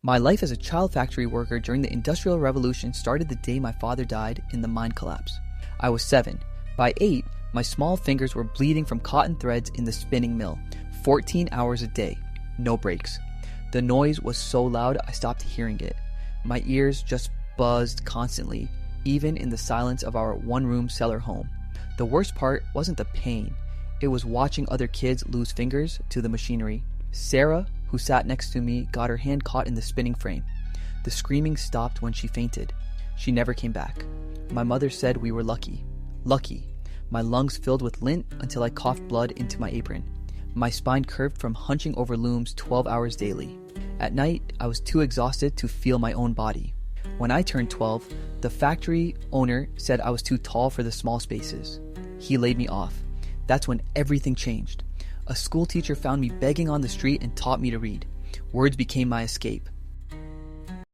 My life as a child factory worker during the Industrial Revolution started the day my father died in the mine collapse. I was 7. By 8, my small fingers were bleeding from cotton threads in the spinning mill, 14 hours a day, no breaks. The noise was so loud I stopped hearing it. My ears just buzzed constantly, even in the silence of our one-room cellar home. The worst part wasn't the pain. It was watching other kids lose fingers to the machinery. Sarah, who sat next to me, got her hand caught in the spinning frame. The screaming stopped when she fainted. She never came back. My mother said we were lucky. Lucky. My lungs filled with lint until I coughed blood into my apron. My spine curved from hunching over looms 12 hours daily. At night, I was too exhausted to feel my own body. When I turned 12, the factory owner said I was too tall for the small spaces. He laid me off. That's when everything changed. A school teacher found me begging on the street and taught me to read. Words became my escape.